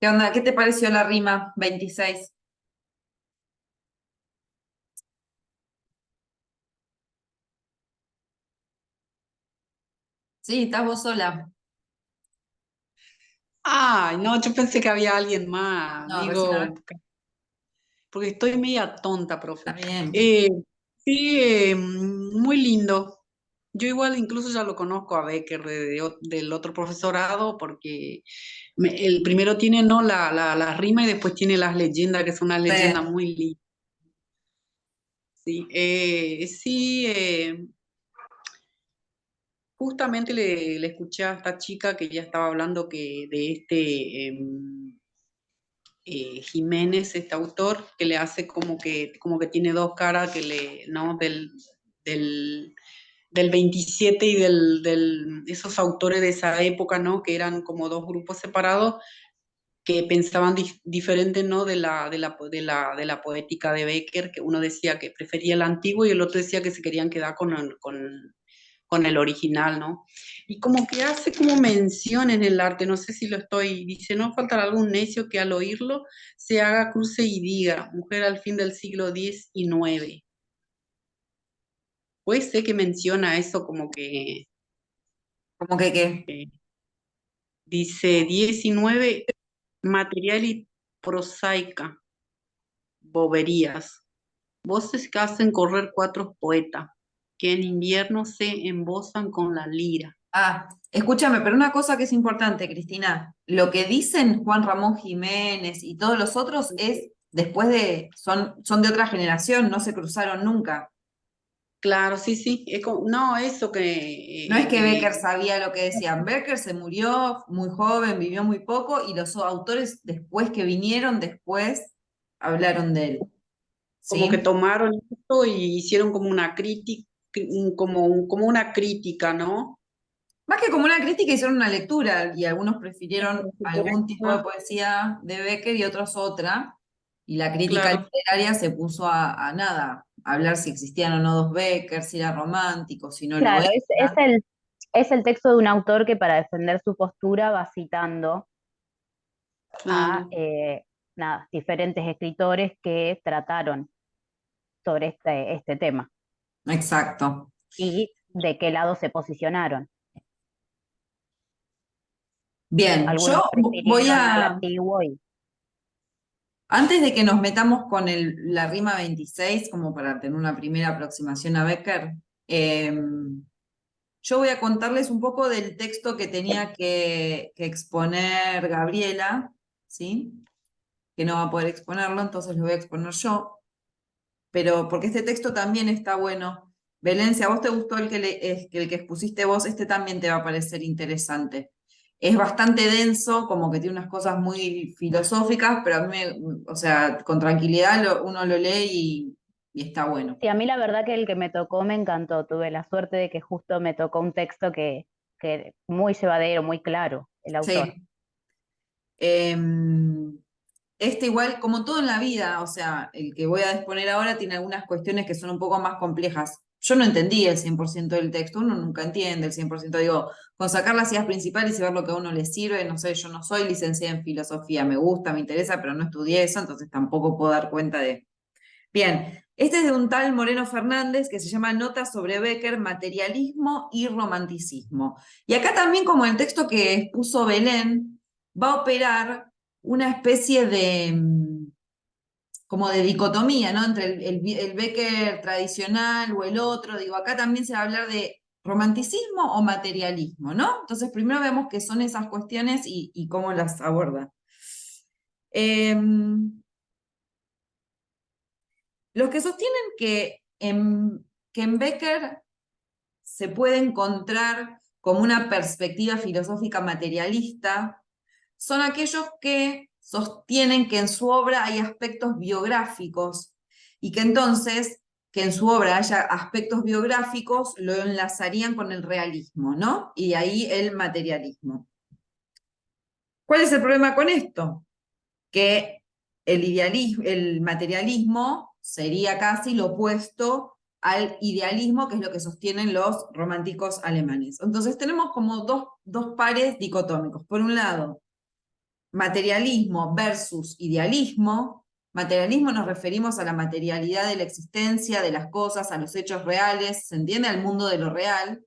¿Qué onda? ¿Qué te pareció la rima 26? Sí, estás vos sola. Ay, no, yo pensé que había alguien más. No, recién a Digo, ver. porque estoy media tonta, Está profe. bien. Eh, sí, muy lindo. Yo igual incluso ya lo conozco a Becker del otro profesorado, porque el primero tiene no la rima y después tiene las leyendas, que son unas leyendas Sí. muy lindas. Sí, justamente le escuché a esta chica que ya estaba hablando que de Jiménez, este autor, que le hace como que tiene dos caras, ¿no? Del 27 y esos autores de esa época, ¿no? Que eran como dos grupos separados que pensaban diferente, ¿no? De la poética de Becker, que uno decía que prefería el antiguo y el otro decía que se querían quedar con el original, ¿no? Y como que hace como mención en el arte, no sé si lo dice, no faltará algún necio que al oírlo se haga cruce y diga, mujer al fin del siglo XIX. Pues sé que menciona eso como que ¿Cómo que qué? eh, dice 19, material y prosaica, boberías, voces que hacen correr cuatro poetas, que en invierno se embozan con la lira. Ah, escúchame, pero una cosa que es importante, Cristina. Lo que dicen Juan Ramón Jiménez y todos los otros es después son de otra generación, no se cruzaron nunca. Claro, sí, sí, no, eso No es que Becker sabía lo que decían. Becker se murió muy joven, vivió muy poco, y los autores después que vinieron después hablaron de él. como que ¿Sí? tomaron esto y hicieron como una crítica, como una crítica, ¿no? Más que como una crítica, hicieron una lectura y algunos prefirieron algún tipo de Ah, poesía de Becker y otros otra. Y la crítica claro, literaria se puso a nada, a hablar si existían o no dos Becker, si era romántico, si no lo Claro, era. es el texto de un autor que para defender su postura va citando a claro. nada, diferentes escritores que trataron sobre este tema Exacto. y de qué lado se posicionaron. Bien, Algunos yo voy prefirieron al antiguo y antes de que nos metamos con la rima 26, como para tener una primera aproximación a Becker, yo voy a contarles un poco del texto que tenía que exponer Gabriela, ¿sí? Que no va a poder exponerlo, entonces lo voy a exponer yo, pero porque este texto también está bueno. Belén, si a vos te gustó el que expusiste vos, este también te va a parecer interesante. Es bastante denso, como que tiene unas cosas muy filosóficas, pero a mí, o sea, con tranquilidad uno lo lee y está bueno. sí, a mí la verdad que el que me tocó me encantó. Tuve la suerte de que justo me tocó un texto que muy llevadero, muy claro, el autor. Sí. Em, Este igual, como todo en la vida, o sea, el que voy a exponer ahora tiene algunas cuestiones que son un poco más complejas. Yo no entendí el 100% del texto, uno nunca entiende el 100%, digo, con sacar las ideas principales y ver lo que a uno le sirve, no sé, yo no soy licenciada en filosofía, me gusta, me interesa, pero no estudié eso, entonces tampoco puedo dar cuenta de... Bien, este es de un tal Moreno Fernández que se llama Notas sobre Becker, materialismo y romanticismo. Y acá también, como el texto que expuso Belén, va a operar una especie de como de dicotomía, ¿no? Entre el Becker tradicional o el otro. Digo, acá también se va a hablar de romanticismo o materialismo, ¿no? Entonces, primero vemos qué son esas cuestiones y cómo las aborda. Los que sostienen que en Becker se puede encontrar como una perspectiva filosófica materialista son aquellos que sostienen que en su obra hay aspectos biográficos y que entonces que en su obra haya aspectos biográficos lo enlazarían con el realismo, ¿no? Y de ahí el materialismo. ¿Cuál es el problema con esto? Que el materialismo sería casi lo opuesto al idealismo, que es lo que sostienen los románticos alemanes. Entonces tenemos como dos pares dicotómicos. Por un lado, materialismo versus idealismo. Materialismo nos referimos a la materialidad de la existencia, de las cosas, a los hechos reales, ¿se entiende? Al mundo de lo real.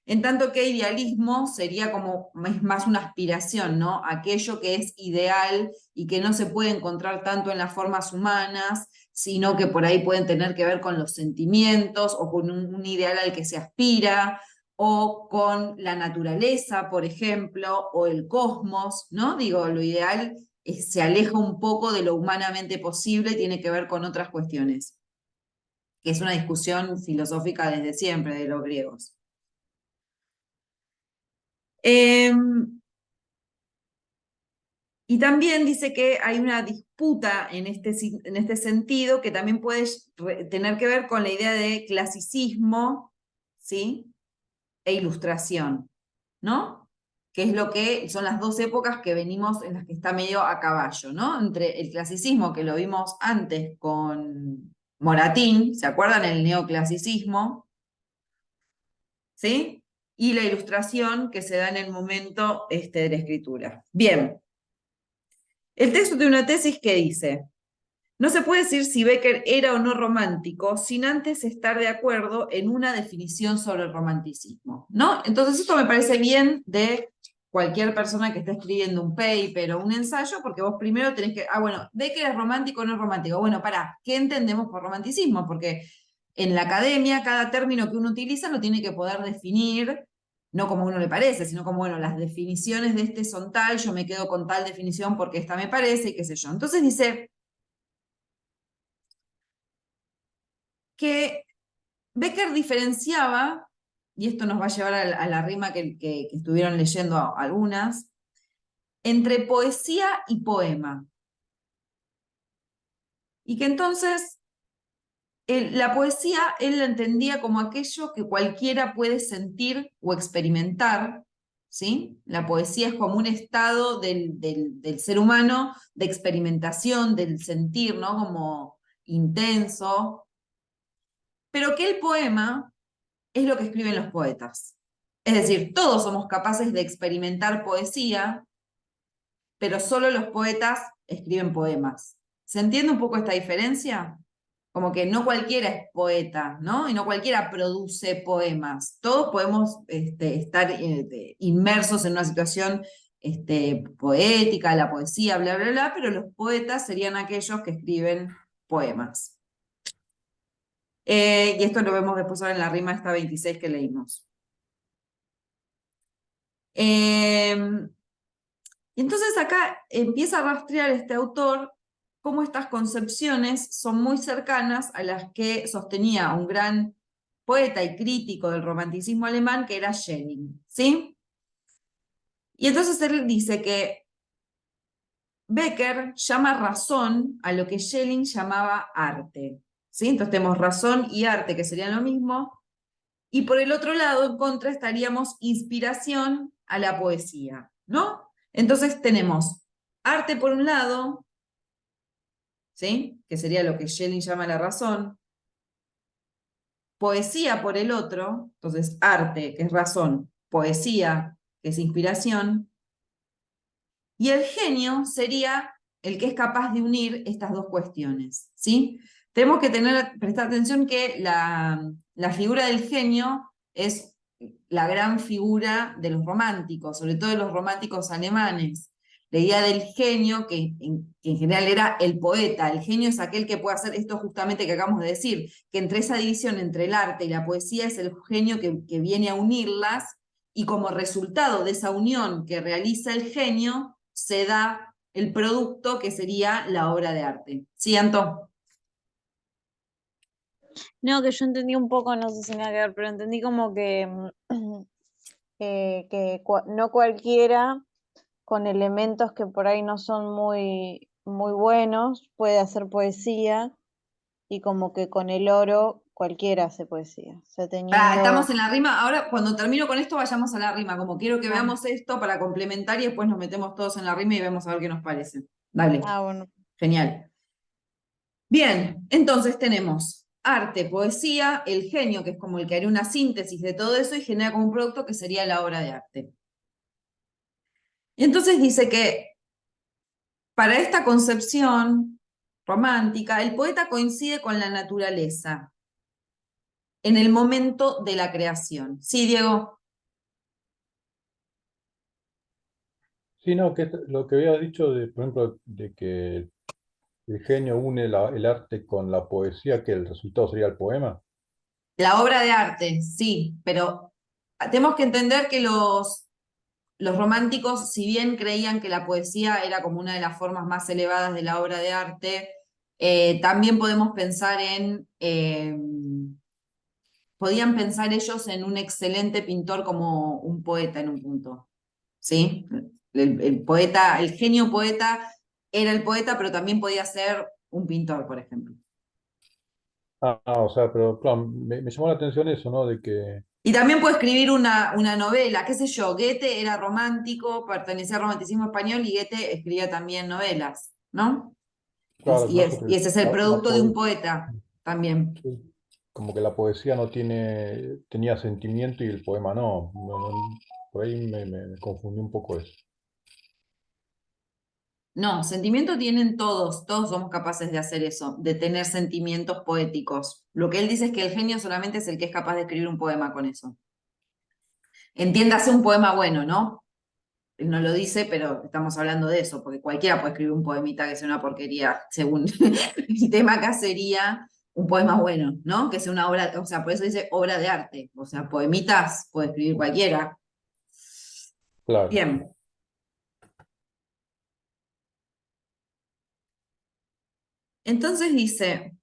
En tanto que idealismo sería como, es más una aspiración, ¿no? Aquello que es ideal y que no se puede encontrar tanto en las formas humanas, sino que por ahí pueden tener que ver con los sentimientos o con un ideal al que se aspira, o con la naturaleza, por ejemplo, o el cosmos, ¿no? Digo, lo ideal se aleja un poco de lo humanamente posible y tiene que ver con otras cuestiones, que es una discusión filosófica desde siempre de los griegos. Y también dice que hay una disputa en este sentido que también puede tener que ver con la idea de clasicismo, ¿sí? E ilustración, ¿no? Que es lo que son las dos épocas que venimos en las que está medio a caballo, ¿no? Entre el clasicismo, que lo vimos antes con Moratín, ¿se acuerdan? El neoclasicismo, ¿sí? Y la ilustración que se da en el momento de la escritura. Bien. El texto tiene una tesis que dice: no se puede decir si Becker era o no romántico sin antes estar de acuerdo en una definición sobre el romanticismo, ¿no? Entonces esto me parece bien de cualquier persona que esté escribiendo un paper o un ensayo, porque vos primero tenés que, bueno, Becker es romántico o no es romántico. Bueno, pará, ¿qué entendemos por romanticismo? Porque en la academia cada término que uno utiliza lo tiene que poder definir, no como a uno le parece, sino como, bueno, las definiciones de este son tal, yo me quedo con tal definición porque esta me parece, y qué sé yo. Entonces dice que Becker diferenciaba, y esto nos va a llevar a la rima que estuvieron leyendo algunas, entre poesía y poema. Y que entonces la poesía él la entendía como aquello que cualquiera puede sentir o experimentar, ¿sí? La poesía es como un estado del ser humano de experimentación, del sentir, ¿no? Como intenso. Pero que el poema es lo que escriben los poetas. Es decir, todos somos capaces de experimentar poesía, pero solo los poetas escriben poemas. ¿Se entiende un poco esta diferencia? Como que no cualquiera es poeta, ¿no? Y no cualquiera produce poemas. Todos podemos estar inmersos en una situación poética, la poesía, bla, bla, bla, pero los poetas serían aquellos que escriben poemas. Y esto lo vemos después ahora en la rima esta 26 que leímos. Y entonces acá empieza a rastrear este autor cómo estas concepciones son muy cercanas a las que sostenía un gran poeta y crítico del romanticismo alemán, que era Schelling, ¿sí? Y entonces él dice que Becker llama razón a lo que Schelling llamaba arte, ¿sí? Entonces tenemos razón y arte, que serían lo mismo, y por el otro lado, en contra, estaríamos inspiración a la poesía, ¿no? Entonces tenemos arte por un lado, ¿sí? Que sería lo que Schelling llama la razón, poesía por el otro, entonces arte, que es razón, poesía, que es inspiración, y el genio sería el que es capaz de unir estas dos cuestiones, ¿sí? Tenemos que prestar atención que la figura del genio es la gran figura de los románticos, sobre todo de los románticos alemanes. La idea del genio, que en general era el poeta, el genio es aquel que puede hacer esto justamente que acabamos de decir, que entre esa división entre el arte y la poesía es el genio que viene a unirlas, y como resultado de esa unión que realiza el genio, se da el producto que sería la obra de arte. ¿Sí, Anto? No, que yo entendí un poco, no sé si nada que ver, pero entendí como que, no cualquiera con elementos que por ahí no son muy, muy buenos puede hacer poesía, y como que con el oro cualquiera hace poesía. O sea, Estamos en la rima. Ahora, cuando termino con esto, vayamos a la rima. Como quiero que Ah. veamos esto para complementar y después nos metemos todos en la rima y vemos a ver qué nos parece. Dale. Bueno. Genial. Bien, entonces tenemos arte, poesía, el genio, que es como el que haría una síntesis de todo eso y genera como un producto que sería la obra de arte. Y entonces dice que Para esta concepción romántica, el poeta coincide con la naturaleza en el momento de la creación. Sí, Diego. Sí, no, que lo que había dicho, por ejemplo, de que el genio une el arte con la poesía, que el resultado sería el poema. La obra de arte, sí, pero tenemos que entender que los románticos, si bien creían que la poesía era como una de las formas más elevadas de la obra de arte, también podemos pensar podían pensar ellos en un excelente pintor como un poeta en un punto, ¿sí? El poeta, el genio poeta era el poeta, pero también podía ser un pintor, por ejemplo. O sea, pero claro, me llamó la atención eso, ¿no? De que, Y también puede escribir una novela, qué sé yo, Goethe era romántico, pertenecía al romanticismo español y Goethe escribía también novelas, ¿no? claro, Y, no sé, y ese es el la producto de un poeta también. sí, como que la poesía no tenía sentimiento y el poema no. Por ahí me confundí un poco eso. No, sentimiento tienen todos, todos somos capaces de hacer eso, de tener sentimientos poéticos. Lo que él dice es que el genio solamente es el que es capaz de escribir un poema con eso. Entiéndase un poema bueno, ¿no? Él no lo dice, pero estamos hablando de eso, porque cualquiera puede escribir un poemita que sea una porquería, según el tema acá sería un poema bueno, ¿no? Que sea una obra, o sea, por eso dice obra de arte, o sea, poemitas puede escribir cualquiera. Claro, sí. Bien. Entonces dice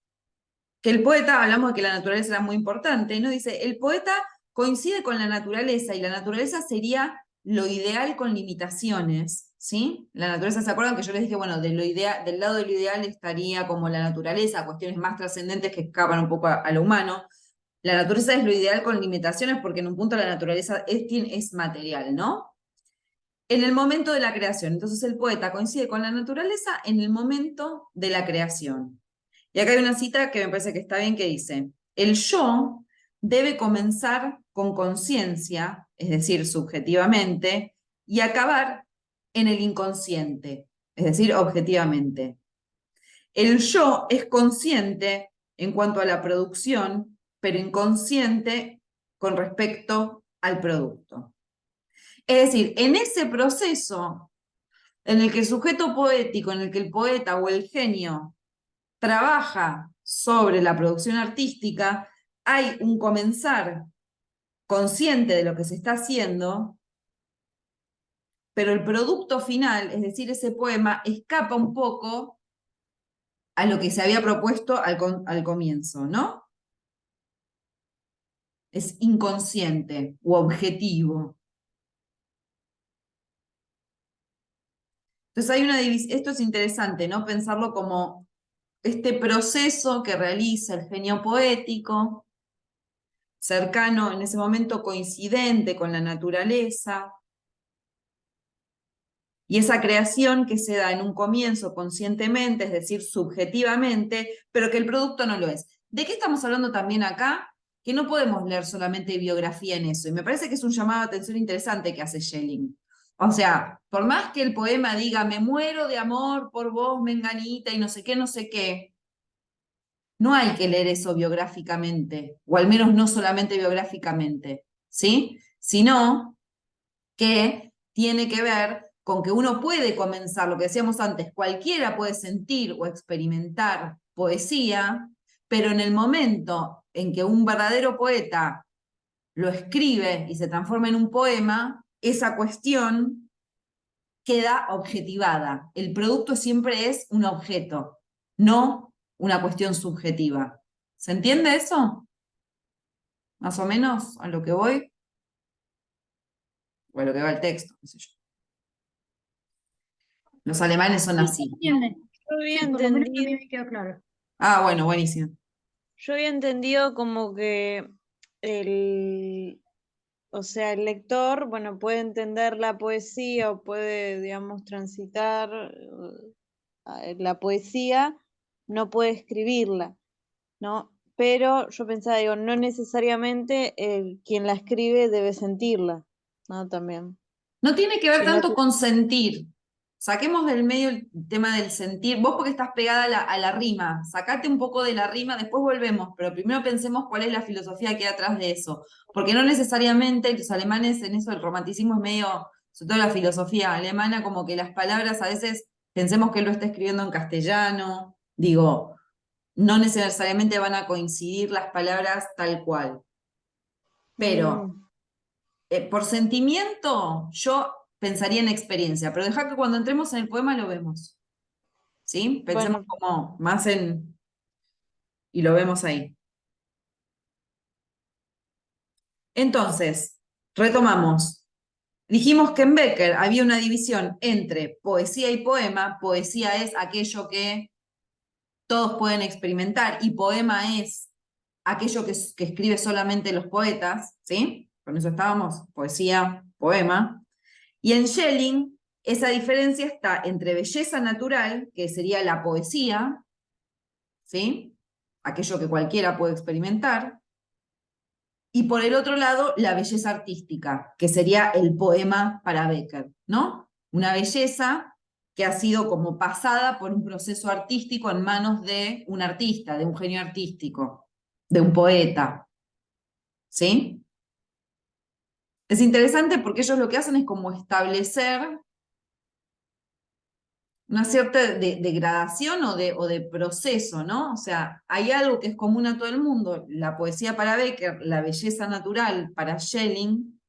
que el poeta, hablamos de que la naturaleza era muy importante, ¿no? Dice, el poeta coincide con la naturaleza y la naturaleza sería lo ideal con limitaciones, ¿sí? La naturaleza, ¿se acuerdan que yo les dije, bueno, del lado de lo ideal estaría como la naturaleza, cuestiones más trascendentes que escapan un poco a lo humano? La naturaleza es lo ideal con limitaciones porque en un punto la naturaleza es material, ¿no? En el momento de la creación. Entonces el poeta coincide con la naturaleza en el momento de la creación. Y acá hay una cita que me parece que está bien que dice, el yo debe comenzar con conciencia, es decir, subjetivamente, y acabar en el inconsciente, es decir, objetivamente. El yo es consciente en cuanto a la producción, pero inconsciente con respecto al producto. Es decir, en ese proceso en el que el sujeto poético, en el que el poeta o el genio trabaja sobre la producción artística, hay un comenzar consciente de lo que se está haciendo, pero el producto final, es decir, ese poema, escapa un poco a lo que se había propuesto al comienzo, ¿no? Es inconsciente u objetivo. Entonces hay una división, esto es interesante, ¿no? Pensarlo como este proceso que realiza el genio poético, cercano, en ese momento coincidente con la naturaleza, y esa creación que se da en un comienzo conscientemente, es decir, subjetivamente, pero que el producto no lo es. ¿De qué estamos hablando también acá? Que no podemos leer solamente biografía en eso, y me parece que es un llamado de atención interesante que hace Schelling. O sea, por más que el poema diga, me muero de amor por vos, menganita, y no sé qué, no hay que leer eso biográficamente, o al menos no solamente biográficamente, ¿sí? Sino que tiene que ver con que uno puede comenzar, lo que decíamos antes, cualquiera puede sentir o experimentar poesía, pero en el momento en que un verdadero poeta lo escribe y se transforma en un poema, esa cuestión queda objetivada. El producto siempre es un objeto, no una cuestión subjetiva. ¿Se entiende eso? Más o menos a lo que voy, o a lo que va el texto, qué sé yo. Los alemanes son así. Yo había Sí, por lo menos a mí entendido, me quedó claro. Ah, bueno, buenísimo. yo había entendido como que el, o sea, el lector, bueno, puede entender la poesía o puede, digamos, transitar la poesía, no puede escribirla, ¿no? Pero yo pensaba, digo, no necesariamente quien la escribe debe sentirla, ¿no? También. No tiene que ver Sino tanto que, con sentir, saquemos del medio el tema del sentir, vos porque estás pegada a la rima, sacate un poco de la rima, después volvemos, pero primero pensemos cuál es la filosofía que hay atrás de eso, porque no necesariamente los alemanes en eso, el romanticismo es medio, sobre todo la filosofía alemana, como que las palabras a veces pensemos que él lo está escribiendo en castellano, digo, no necesariamente van a coincidir las palabras tal cual, pero por sentimiento yo pensaría en experiencia, pero deja que cuando entremos en el poema lo vemos, ¿sí? Pensemos Bueno, como más en... y lo vemos ahí. Entonces, retomamos. Dijimos que en Becker había una división entre poesía y poema. Poesía es aquello que todos pueden experimentar y poema es aquello que escribe solamente los poetas, ¿sí? Con eso estábamos, poesía, poema. Y en Schelling, esa diferencia está entre belleza natural, que sería la poesía, ¿sí? Aquello que cualquiera puede experimentar, y por el otro lado, la belleza artística, que sería el poema para Becker, ¿no? Una belleza que ha sido como pasada por un proceso artístico en manos de un artista, de un genio artístico, de un poeta, ¿sí? Es interesante porque ellos lo que hacen es como establecer una cierta degradación o de proceso, ¿no? O sea, hay algo que es común a todo el mundo, la poesía para Becker, la belleza natural para Schelling,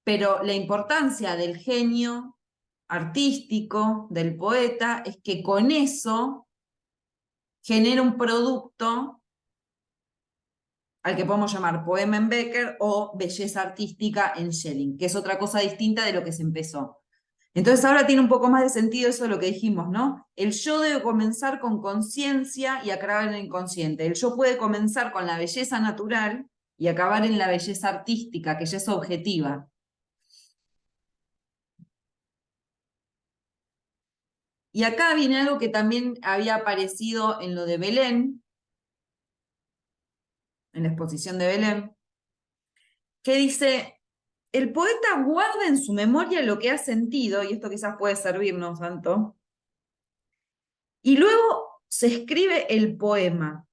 pero la importancia del genio artístico, del poeta, es que con eso genera un producto al que podemos llamar poema en Becker o belleza artística en Schelling, que es otra cosa distinta de lo que se empezó. Entonces ahora tiene un poco más de sentido eso de lo que dijimos, ¿no? El yo debe comenzar con conciencia y acabar en el inconsciente. El yo puede comenzar con la belleza natural y acabar en la belleza artística, que ya es objetiva. Y acá viene algo que también había aparecido en lo de Belén, en la exposición de Belén, que dice, el poeta guarda en su memoria lo que ha sentido, y esto quizás puede servirnos, Santo, y luego se escribe el poema.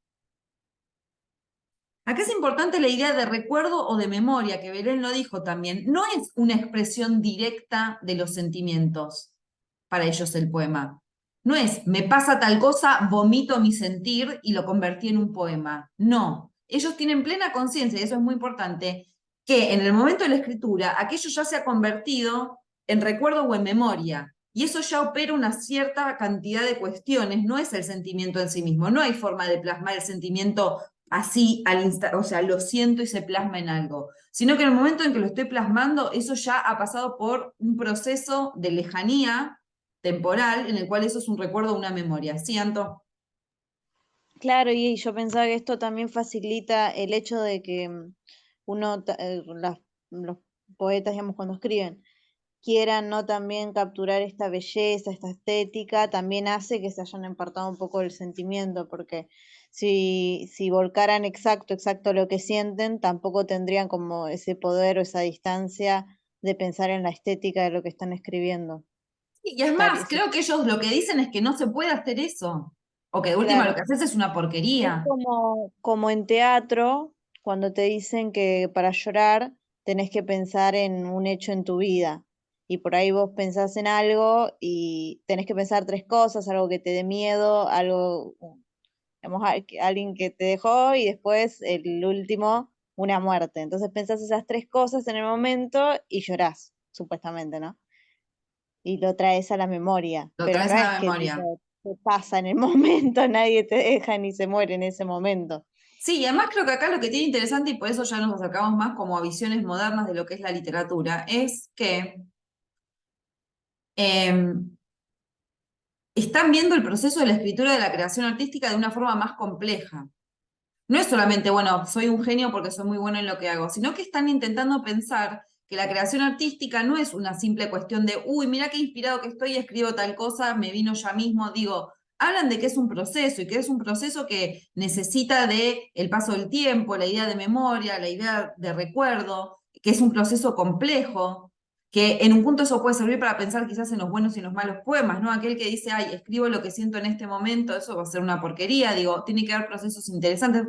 Acá es importante la idea de recuerdo o de memoria, que Belén lo dijo también. No es una expresión directa de los sentimientos para ellos el poema. No es, me pasa tal cosa, vomito mi sentir y lo convertí en un poema. No, ellos tienen plena conciencia, y eso es muy importante, que en el momento de la escritura aquello ya se ha convertido en recuerdo o en memoria. Y eso ya opera una cierta cantidad de cuestiones, no es el sentimiento en sí mismo, no hay forma de plasmar el sentimiento así al instante, o sea, lo siento y se plasma en algo, sino que en el momento en que lo estoy plasmando, eso ya ha pasado por un proceso de lejanía temporal en el cual eso es un recuerdo o una memoria. ¿Sí, Anto? claro, y yo pensaba que esto también facilita el hecho de que los poetas, digamos, cuando escriben, quieran no también capturar esta belleza, esta estética, también hace que se hayan apartado un poco del sentimiento, porque si volcaran exacto lo que sienten, tampoco tendrían como ese poder o esa distancia de pensar en la estética de lo que están escribiendo. Y es más, creo que ellos lo que dicen es que no se puede hacer eso. O que de última lo Claro, que haces es una es porquería. como en teatro, cuando te dicen que para llorar tenés que pensar en un hecho en tu vida. Y por ahí vos pensás en algo y tenés que pensar tres cosas, algo que te dé miedo, algo, digamos, alguien que te dejó y después el último, una muerte. Entonces pensás esas tres cosas en el momento y llorás, supuestamente, ¿no? Y lo traes a la memoria. Lo Pero traes no a es la que memoria. tipo te pasa en el momento, nadie te deja ni se muere en ese momento. Sí, y además creo que acá lo que tiene interesante, y por eso ya nos acercamos más como a visiones modernas de lo que es la literatura, es que están viendo el proceso de la escritura de la creación artística de una forma más compleja. No es solamente, bueno, soy un genio porque soy muy bueno en lo que hago, sino que están intentando pensar que la creación artística no es una simple cuestión de, uy, mira qué inspirado que estoy, escribo tal cosa, me vino ya mismo, digo, hablan de que es un proceso y que es un proceso que necesita de el paso del tiempo, la idea de memoria, la idea de recuerdo, que es un proceso complejo. que en un punto eso puede servir para pensar quizás en los buenos y en los malos poemas, ¿no? Aquel que dice, ay, escribo lo que siento en este momento, eso va a ser una porquería, digo, tiene que haber procesos interesantes.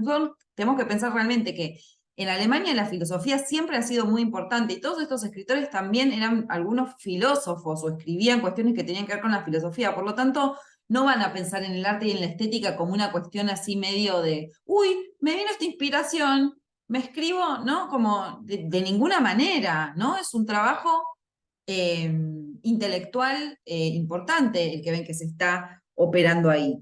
Tenemos que pensar realmente que en Alemania la filosofía siempre ha sido muy importante, y todos estos escritores también eran algunos filósofos, o escribían cuestiones que tenían que ver con la filosofía, por lo tanto, no van a pensar en el arte y en la estética como una cuestión así medio de, uy, me vino esta inspiración, me escribo, ¿no? Como de ninguna manera, ¿no? Es un trabajo intelectual importante el que ven que se está operando ahí.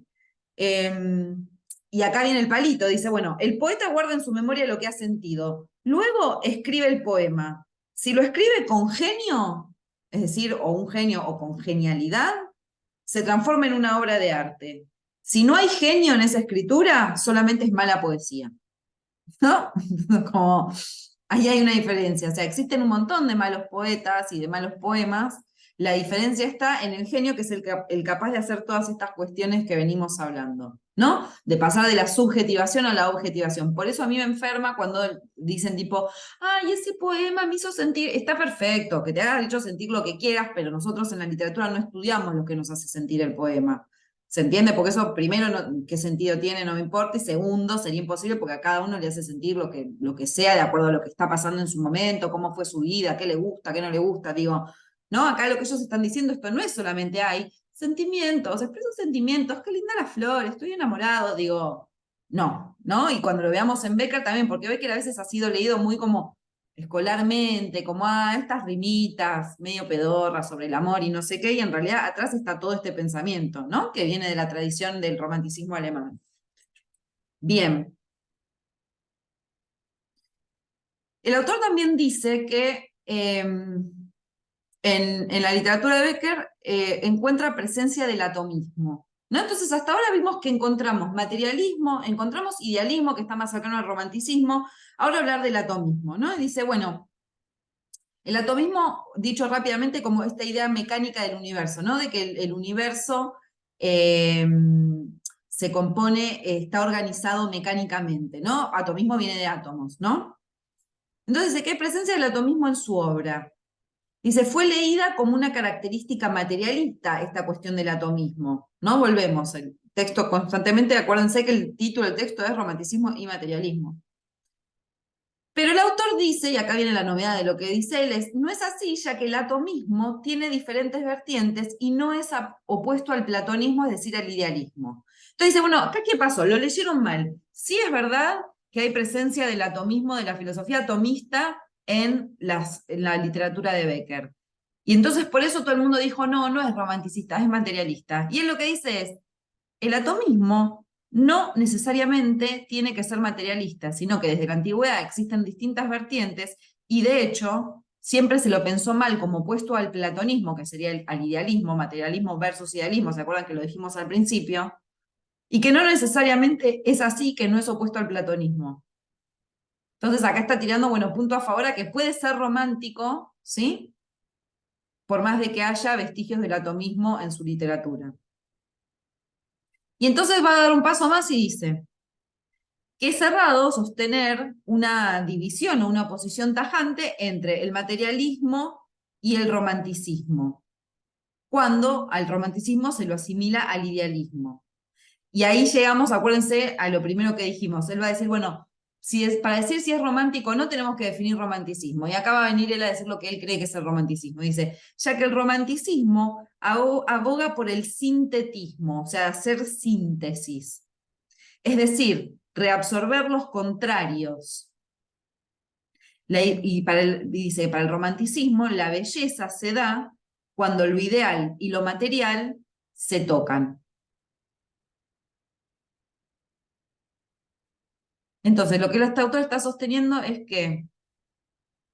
Y acá viene el palito, dice, bueno, el poeta guarda en su memoria lo que ha sentido, luego escribe el poema. Si lo escribe con genio, es decir, o un genio o con genialidad, se transforma en una obra de arte. Si no hay genio en esa escritura, solamente es mala poesía. ¿No? Como, ahí hay una diferencia. O sea, existen un montón de malos poetas y de malos poemas. La diferencia está en el genio, que es el capaz de hacer todas estas cuestiones que venimos hablando, ¿no? De pasar de la subjetivación a la objetivación. Por eso a mí me enferma cuando dicen tipo, ay, ese poema me hizo sentir, está perfecto, que te haga hecho sentir lo que quieras, pero nosotros en la literatura no estudiamos lo que nos hace sentir el poema. ¿Se entiende? Porque eso, primero, qué sentido tiene, no me importa, y segundo, sería imposible porque a cada uno le hace sentir lo que sea de acuerdo a lo que está pasando en su momento, cómo fue su vida, qué le gusta, qué no le gusta, digo, ¿no? Acá lo que ellos están diciendo, esto no es solamente hay sentimientos, expreso sentimientos, qué linda la flor, estoy enamorado, digo, no, ¿no? Y cuando lo veamos en Becker también, porque Becker a veces ha sido leído muy como escolarmente, como estas rimitas medio pedorras sobre el amor y no sé qué, y en realidad atrás está todo este pensamiento, ¿no? Que viene de la tradición del romanticismo alemán. Bien. El autor también dice que en la literatura de Becker encuentra presencia del atomismo, ¿no? Entonces, hasta ahora vimos que encontramos materialismo, encontramos idealismo, que está más cercano al romanticismo, ahora hablar del atomismo, ¿no? Y dice, bueno, el atomismo, dicho rápidamente, como esta idea mecánica del universo, ¿no? De que el universo se compone, está organizado mecánicamente, ¿no? Atomismo viene de átomos, ¿no? Entonces, ¿de qué presencia del atomismo en su obra? Dice, fue leída como una característica materialista esta cuestión del atomismo, ¿no? Volvemos, el texto constantemente, acuérdense que el título del texto es Romanticismo y Materialismo. Pero el autor dice, y acá viene la novedad de lo que dice él, es, no es así, ya que el atomismo tiene diferentes vertientes y no es opuesto al platonismo, es decir, al idealismo. Entonces dice, bueno, ¿acá qué pasó? Lo leyeron mal. Sí es verdad que hay presencia del atomismo, de la filosofía atomista en la literatura de Becker. Y entonces por eso todo el mundo dijo, no, no es romanticista, es materialista. Y él lo que dice es, el atomismo no necesariamente tiene que ser materialista, sino que desde la antigüedad existen distintas vertientes y de hecho siempre se lo pensó mal como opuesto al platonismo, que sería al idealismo, materialismo versus idealismo, ¿se acuerdan que lo dijimos al principio? Y que no necesariamente es así, que no es opuesto al platonismo. Entonces acá está tirando, bueno, punto a favor a que puede ser romántico, ¿sí? Por más de que haya vestigios del atomismo en su literatura. Y entonces va a dar un paso más y dice que es errado sostener una división o una oposición tajante entre el materialismo y el romanticismo, cuando al romanticismo se lo asimila al idealismo. Y ahí llegamos, acuérdense, a lo primero que dijimos. Él va a decir, bueno, para decir si es romántico o no, tenemos que definir romanticismo. Y acá va a venir él a decir lo que él cree que es el romanticismo. Dice, ya que el romanticismo aboga por el sintetismo, o sea, hacer síntesis. Es decir, reabsorber los contrarios. Dice, para el romanticismo, la belleza se da cuando lo ideal y lo material se tocan. Entonces, lo que este autor está sosteniendo es que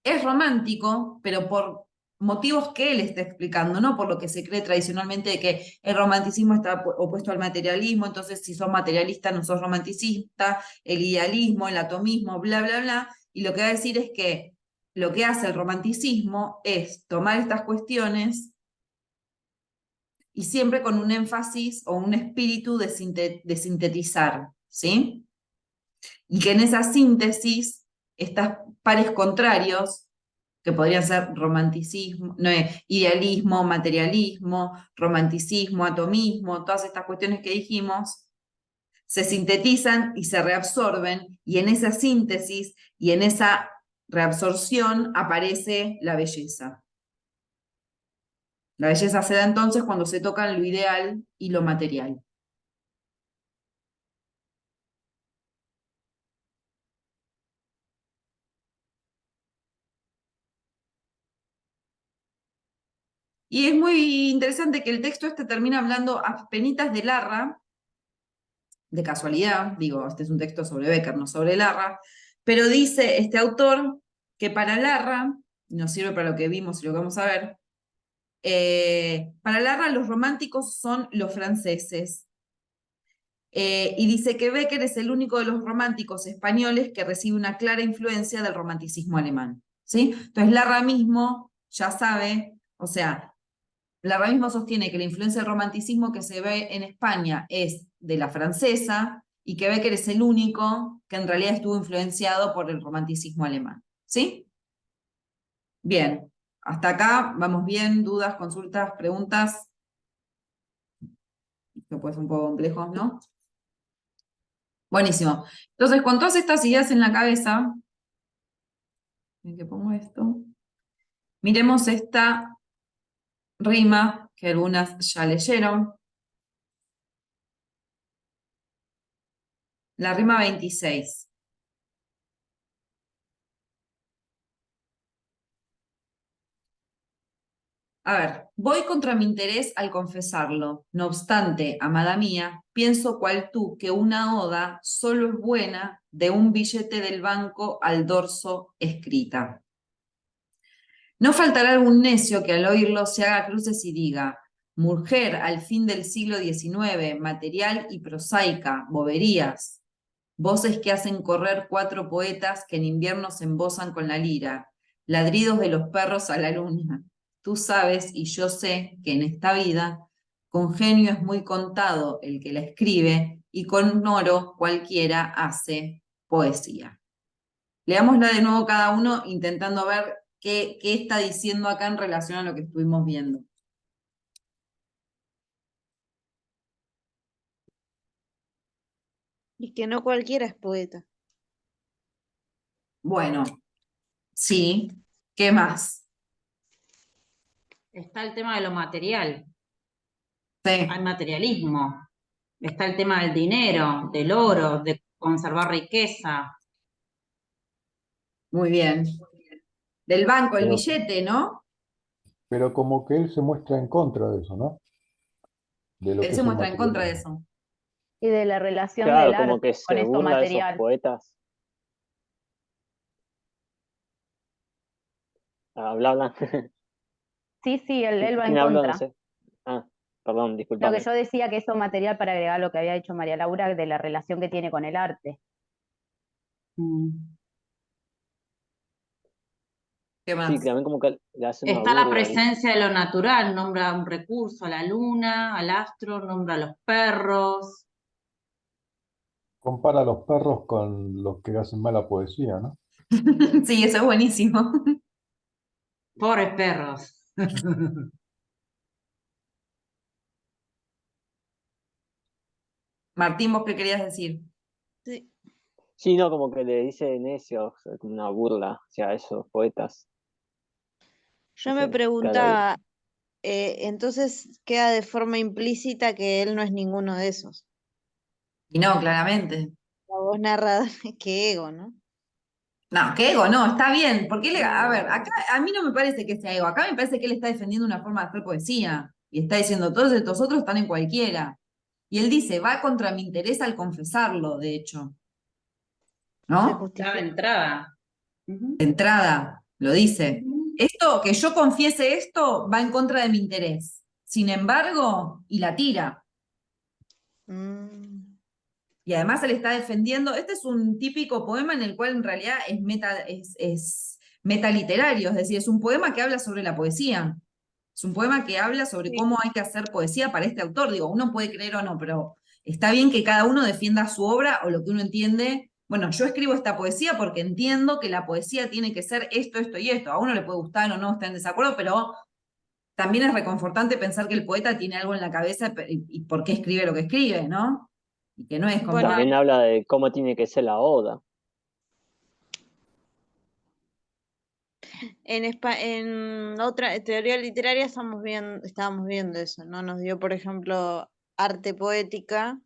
es romántico, pero por motivos que él está explicando, no por lo que se cree tradicionalmente de que el romanticismo está opuesto al materialismo, entonces si sos materialista no sos romanticista, el idealismo, el atomismo, bla, bla, bla, y lo que va a decir es que lo que hace el romanticismo es tomar estas cuestiones y siempre con un énfasis o un espíritu de sintetizar, ¿sí? Y que en esa síntesis, estos pares contrarios que podrían ser romanticismo, no, idealismo, materialismo, romanticismo, atomismo, todas estas cuestiones que dijimos, se sintetizan y se reabsorben, y en esa síntesis y en esa reabsorción aparece la belleza. La belleza se da entonces cuando se tocan lo ideal y lo material. Y es muy interesante que el texto este termina hablando apenitas de Larra, de casualidad, digo, este es un texto sobre Bécquer, no sobre Larra, pero dice este autor que para Larra, y nos sirve para lo que vimos y lo que vamos a ver, para Larra los románticos son los franceses. Y dice que Bécquer es el único de los románticos españoles que recibe una clara influencia del romanticismo alemán. ¿Sí? Entonces Larra mismo ya sabe, o sea, Larra mismo sostiene que la influencia del romanticismo que se ve en España es de la francesa y que Bécquer es el único que en realidad estuvo influenciado por el romanticismo alemán. ¿Sí? Bien, hasta acá vamos bien, dudas, consultas, preguntas. Esto puede ser un poco complejo, ¿no? Buenísimo. Entonces, con todas estas ideas en la cabeza, ¿en qué pongo esto? Miremos esta rima que algunas ya leyeron. La rima 26. A ver, voy contra mi interés al confesarlo. No obstante, amada mía, pienso cual tú que una oda solo es buena de un billete del banco al dorso escrita. No faltará algún necio que al oírlo se haga cruces y diga, mujer al fin del siglo XIX, material y prosaica, boberías. Voces que hacen correr 4 poetas que en invierno se embozan con la lira, ladridos de los perros a la luna. Tú sabes y yo sé que en esta vida con genio es muy contado el que la escribe y con oro cualquiera hace poesía. Leámosla de nuevo cada uno intentando ver qué está diciendo acá en relación a lo que estuvimos viendo. Y que no cualquiera es poeta. Bueno, sí, ¿qué más? Está el tema de lo material, Sí, hay materialismo. Está el tema del dinero, del oro, de conservar riqueza. muy bien. Del banco, el Pero, billete, ¿no? pero como que él se muestra en contra de eso, ¿no? De lo Él que se es el muestra en contra de materialismo. eso. Y de la relación Claro, del como arte que con se eso burla de esos material. poetas. Habla, habla. Sí, sí, él va en ¿Quién habló? No contra. sé. Ah, perdón, No, que discúlpame. yo decía que eso material para agregar lo que había dicho María Laura de la relación que tiene con el arte. Mm. ¿Qué Sí, más? que también como que le hace una Está la burla ahí. presencia de lo natural, nombra un recurso, a la luna, al astro, nombra a los perros. Compara a los perros con los que hacen mala poesía, ¿no? Sí, eso es buenísimo. Pobres perros. Martín, ¿vos qué querías decir? Sí. Sí, no, como que le dice necios, como una burla hacia esos poetas. Yo No me sé, claro ahí. preguntaba, entonces queda de forma implícita que él no es ninguno de esos. Y no, claramente. La voz narrada, qué ego, ¿no? No, qué ego, no, está bien. Porque a ver, acá a mí no me parece que sea ego. Acá me parece que él está defendiendo una forma de hacer poesía. Y está diciendo, todos estos otros están en cualquiera. Y él dice, va contra mi interés al confesarlo, de hecho. Se ¿No? Ya de justifica. entrada. Ujú. De entrada, lo dice. Ujú. Esto, que yo confiese esto, va en contra de mi interés. Sin embargo, y la tira. Mm, Y además él está defendiendo, este es un típico poema en el cual en realidad es metaliterario, es decir, es un poema que habla sobre la poesía. Es un poema que habla sobre sí. cómo hay que hacer poesía para este autor. Digo, uno puede creer o no, pero está bien que cada uno defienda su obra o lo que uno entiende bueno, yo escribo esta poesía porque entiendo que la poesía tiene que ser esto, esto y esto. A uno le puede gustar o no, estar en desacuerdo, pero también es reconfortante pensar que el poeta tiene algo en la cabeza y por qué escribe lo que escribe, ¿no? Y que no es como, Bueno, También habla de cómo tiene que ser la oda. en otra teoría literaria estábamos viendo eso, ¿no? Nos dio, por ejemplo, arte poética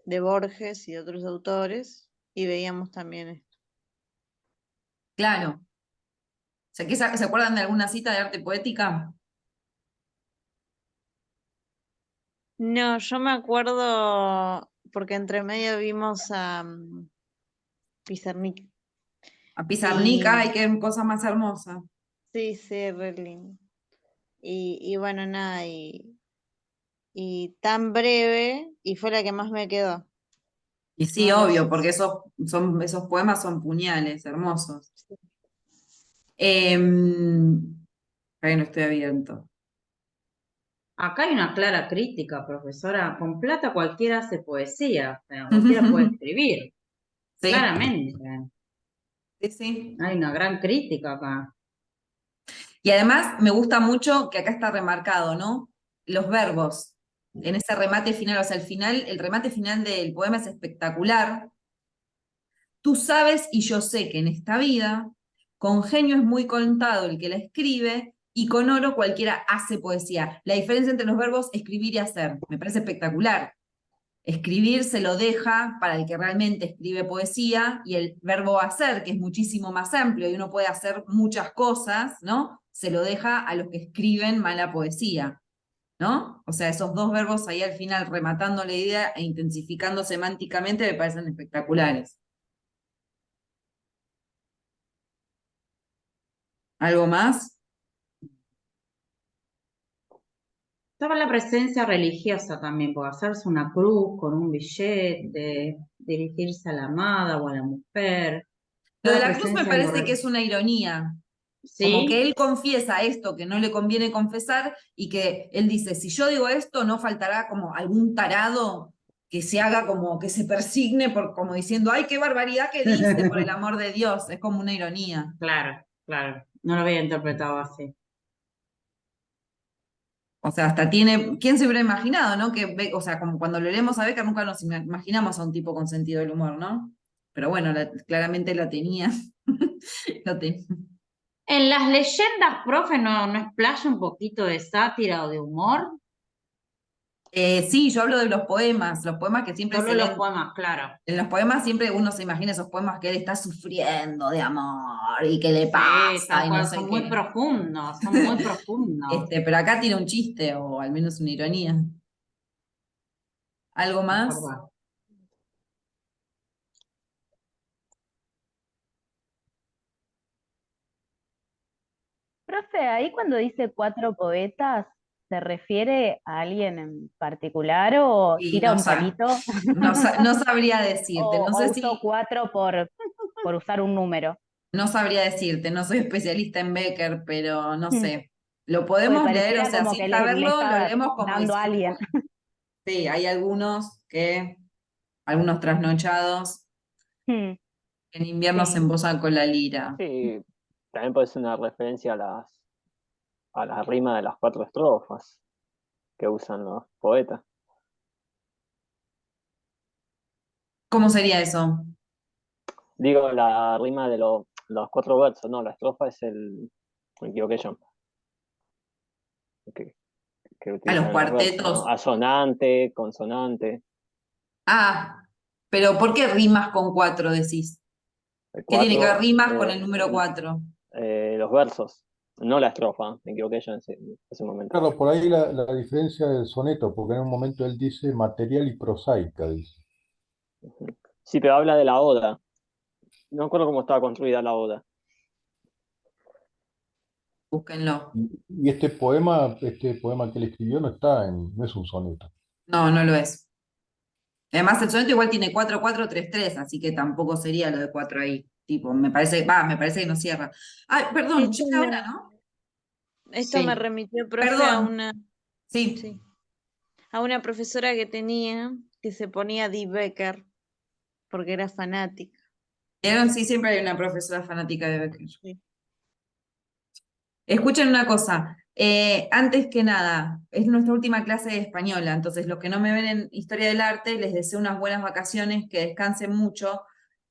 de Borges y de otros autores, y veíamos también esto. claro. O sea, ¿se acuerdan de alguna cita de arte poética? No, yo me acuerdo, porque entre medio vimos a Pizarnik. A Pizarnik, Y ay, qué cosa más hermosa. sí, sí, re lindo. Y bueno, nada, y tan breve, y fue la que más me quedó. Y sí, No los... obvio, porque esos poemas son puñales, hermosos. Ahí no estoy abierto. Acá hay una clara crítica, profesora. Con plata cualquiera hace poesía, o sea, cualquiera puede escribir, Sí, claramente. sí, sí. Hay una gran crítica acá. Y además me gusta mucho que acá está remarcado, ¿no? Los verbos en ese remate final, o sea, el remate final del poema es espectacular. Tú sabes y yo sé que en esta vida, con genio es muy contado el que la escribe y con oro cualquiera hace poesía. La diferencia entre los verbos escribir y hacer, me parece espectacular. Escribir se lo deja para el que realmente escribe poesía y el verbo hacer, que es muchísimo más amplio y uno puede hacer muchas cosas, ¿no? Se lo deja a los que escriben mala poesía, ¿no? O sea, esos dos verbos ahí al final rematando la idea e intensificando semánticamente me parecen espectaculares. ¿Algo más? Estaba la presencia religiosa también, por hacerse una cruz con un billete, dirigirse a la amada o a la mujer. Lo de Toda la cruz me presencia de lo parece que es una ironía, como que ¿Sí? él confiesa esto que no le conviene confesar y que él dice, si yo digo esto, no faltará como algún tarado que se haga como, que se persigne por como diciendo, ay, qué barbaridad que dice, por el amor de Dios, es como una ironía. Claro, claro. No lo había interpretado así. O sea, hasta tiene, ¿quién se hubiera imaginado, no? O sea, como cuando lo leemos a Becker nunca nos imaginamos a un tipo con sentido del humor, ¿no? Pero bueno, claramente la tenía. Lo tenía. En las leyendas, profe, ¿no explaya un poquito de sátira o de humor? Sí, yo hablo de los poemas que siempre Solo se los leen. poemas, claro. En los poemas siempre uno se imagina esos poemas que él está sufriendo de amor y que le Sí, pasa tal y no cual, sé son muy qué. profundos, son muy profundos. Pero acá tiene un chiste o al menos una ironía. ¿Algo Es más? verdad. Profe, ahí cuando dice 4 poetas, ¿se refiere a alguien en particular o Y tira un palito? no sabría decirte, no O sé usó si, 4 por usar un número. no sabría decirte, no soy especialista en Becker, pero no Hmm. sé. Lo Pues podemos leer, o pareciera sea, como sin que le saberlo, lo está leemos como dando a diciendo, alguien. sí, hay algunos trasnochados, Hmm, en invierno se sí. embosan con la lira. Sí, también puede ser una referencia a la rima de las 4 estrofas que usan los poetas. ¿Cómo sería eso? Digo, la rima de los 4 versos, no, la estrofa es me equivoqué yo, que, que A los utilizan en los versos, ¿no? cuartetos. Asonante, consonante, Ah, pero ¿por qué rimas con 4 decís? el ¿Qué tiene que ver 4, rimas con el número 4? los versos, no la estrofa, me equivoqué yo en ese momento. Claro, por ahí la diferencia del soneto, porque en un momento él dice material y prosaica, dice. Sí, pero habla de la oda. No me acuerdo cómo estaba construida la oda. Búsquenlo. Y este poema que él escribió no es un soneto. No, no lo es. Además, el soneto igual tiene 4, 4, 3, 3, así que tampoco sería lo de 4 ahí. Tipo, me parece que no cierra. Ay, perdón, Esto llega ahora, me, ¿no? esto me Sí. remitió, profe, Perdón. Sí. sí, a una profesora que tenía que se ponía Die Becker porque era fanática. ¿Vieron? Sí, siempre hay una profesora fanática de Becker. Sí. Escuchen una cosa, antes que nada, es nuestra última clase de española, entonces los que no me ven en Historia del Arte, les deseo unas buenas vacaciones, que descansen mucho.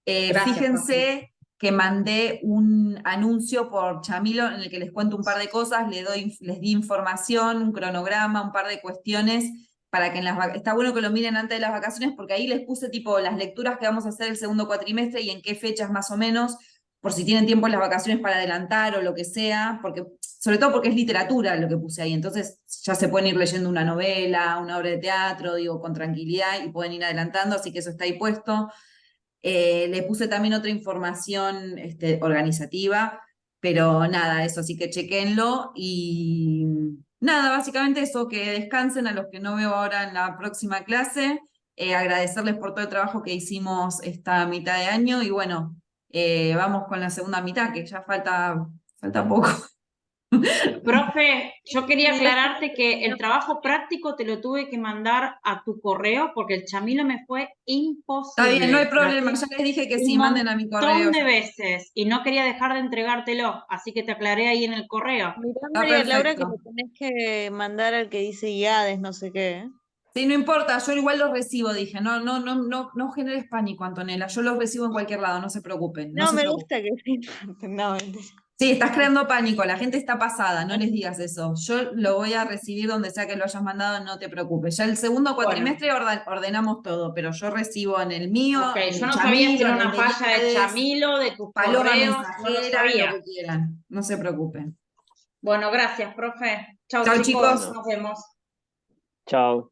Gracias, profe. Fíjense que mandé un anuncio por Chamilo en el que les cuento un par de cosas, les di información, un cronograma, un par de cuestiones, para que está bueno que lo miren antes de las vacaciones, porque ahí les puse tipo las lecturas que vamos a hacer el segundo cuatrimestre y en qué fechas más o menos, por si tienen tiempo en las vacaciones para adelantar o lo que sea, porque, sobre todo porque es literatura lo que puse ahí, entonces ya se pueden ir leyendo una novela, una obra de teatro, digo, con tranquilidad y pueden ir adelantando, así que eso está ahí puesto. Le puse también otra información organizativa, pero nada, eso, así que chequenlo y nada, básicamente eso, que descansen a los que no veo ahora en la próxima clase, agradecerles por todo el trabajo que hicimos esta mitad de año y bueno, vamos con la segunda mitad, que ya falta poco. Profe, yo quería Sí, aclararte que el trabajo práctico te lo tuve que mandar a tu correo porque el Chamilo me fue imposible. Está bien, no hay problema, Traté ya les dije que un sí, manden a mi correo. montón de veces y no quería dejar de entregártelo, así que te aclaré ahí en el correo. mirá, Está María Laura, que perfecto. le tenés que mandar al que dice IADES, no sé qué. Sí, no importa, yo igual los recibo, dije, no generes pánico, Antonella, yo los recibo en cualquier lado, no se preocupen, no No, se me preocupen. gusta que sí. No, mentira. Sí, estás creando pánico, la gente está pasada, no les digas eso. Yo lo voy a recibir donde sea que lo hayas mandado, no te preocupes. Ya el segundo cuatrimestre ordenamos todo, pero yo recibo en el mío, Ok, en yo el no sabía si Chamilo, era en el una de falla de Nieves, Chamilo, de tus paloma correos, no lo mensajera, lo sabía. que quieran, no se preocupen. Bueno, gracias, profe. Chau, Chau, chicos, chicos. Bueno, nos vemos. chao.